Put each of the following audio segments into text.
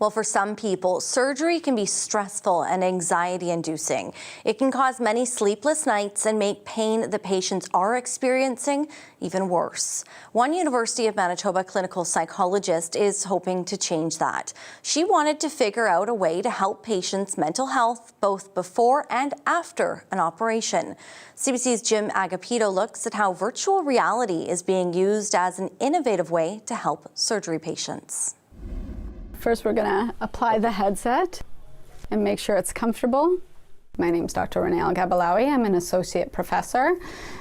Well, for some people, surgery can be stressful and anxiety-inducing. It can cause many sleepless nights and make pain the patients are experiencing even worse. One University of Manitoba clinical psychologist is hoping to change that. She wanted to figure out a way to help patients' mental health both before and after an operation. CBC's Jim Agapito looks at how virtual reality is being used as an innovative way to help surgery patients. First, we're going to apply the headset and make sure it's comfortable. My name is Dr. Renee Gabalawi. I'm an associate professor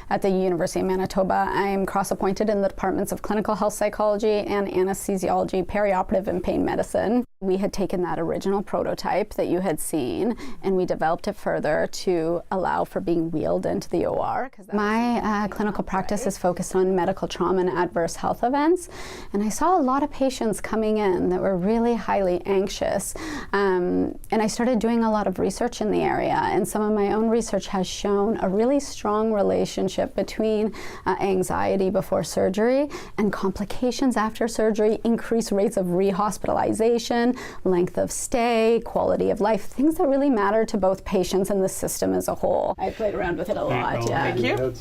at the University of Manitoba. I am cross-appointed in the departments of clinical health psychology and anesthesiology, perioperative and pain medicine. We had taken that original prototype that you had seen and we developed it further to allow for being wheeled into the OR. My clinical practice is focused on medical trauma and adverse health events, and I saw a lot of patients coming in that were really highly anxious, and I started doing a lot of research in the area, and some of my own research has shown a really strong relationship between anxiety before surgery and complications after surgery, increased rates of rehospitalization, length of stay, quality of life, things that really matter to both patients and the system as a whole. I played around with it a lot. Thank you.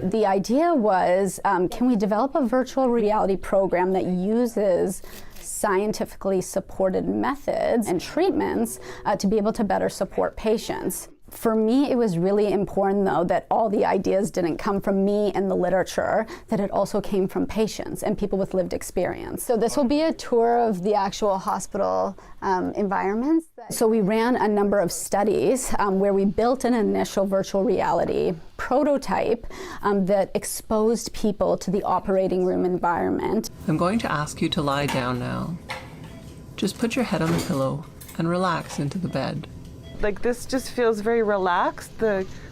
The idea was, can we develop a virtual reality program that uses scientifically supported methods and treatments to be able to better support patients? For me, it was really important, though, that all the ideas didn't come from me and the literature, that it also came from patients and people with lived experience. So this will be a tour of the actual hospital environments. So we ran a number of studies where we built an initial virtual reality prototype that exposed people to the operating room environment. I'm going to ask you to lie down now. Just put your head on the pillow and relax into the bed. Like, this just feels very relaxed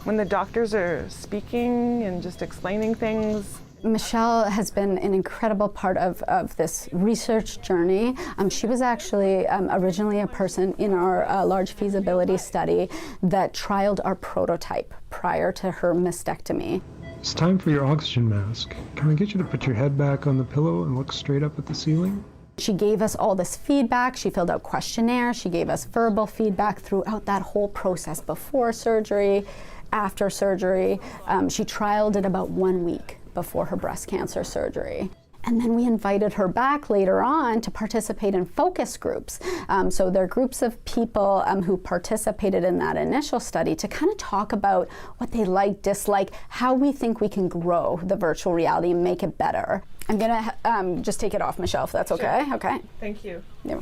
when the doctors are speaking and just explaining things. Michelle has been an incredible part of this research journey. She was actually originally a person in our large feasibility study that trialed our prototype prior to her mastectomy. It's time for your oxygen mask. Can I get you to put your head back on the pillow and look straight up at the ceiling? She gave us all this feedback. She filled out questionnaires. She gave us verbal feedback throughout that whole process, before surgery, after surgery. She trialed it about 1 week before her breast cancer surgery. And then we invited her back later on to participate in focus groups. So there are groups of people who participated in that initial study to kind of talk about what they like, dislike, how we think we can grow the virtual reality and make it better. I'm gonna just take it off, Michelle, if that's okay. Sure. Okay. Thank you. Yeah.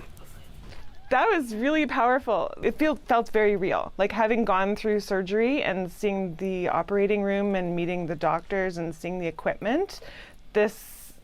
That was really powerful. It felt very real. Like, having gone through surgery and seeing the operating room and meeting the doctors and seeing the equipment, this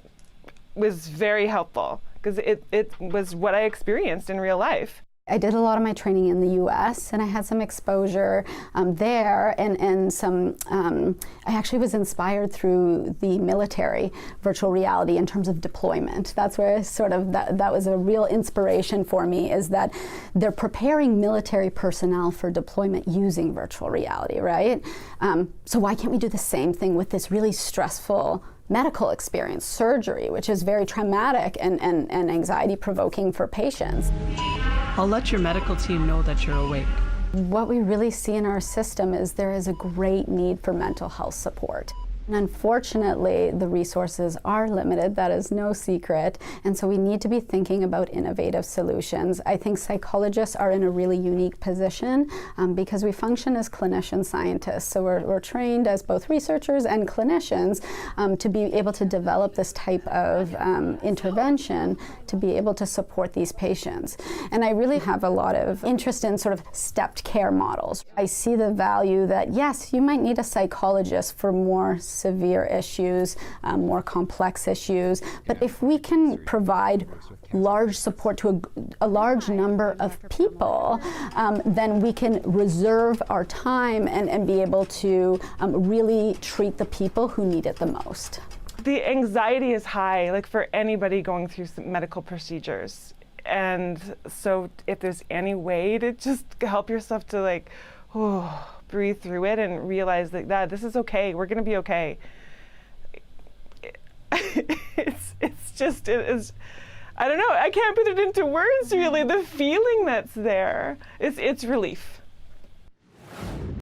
was very helpful because it was what I experienced in real life. I did a lot of my training in the US and I had some exposure there and some, I actually was inspired through the military virtual reality in terms of deployment. That's where that was a real inspiration for me, is that they're preparing military personnel for deployment using virtual reality, right? So why can't we do the same thing with this really stressful medical experience, surgery, which is very traumatic and anxiety-provoking for patients? I'll let your medical team know that you're awake. What we really see in our system is there is a great need for mental health support. And unfortunately, the resources are limited. That is no secret. And so we need to be thinking about innovative solutions. I think psychologists are in a really unique position because we function as clinician scientists. So we're trained as both researchers and clinicians to be able to develop this type of intervention to be able to support these patients. And I really have a lot of interest in sort of stepped care models. I see the value that, yes, you might need a psychologist for more severe issues, more complex issues. But if we can provide large support to a large number of people, then we can reserve our time and be able to really treat the people who need it the most. The anxiety is high, like for anybody going through some medical procedures. And so if there's any way to just help yourself to breathe through it and realize that this is okay, we're gonna be okay. It is, I don't know, I can't put it into words really, the feeling that's there. It's relief.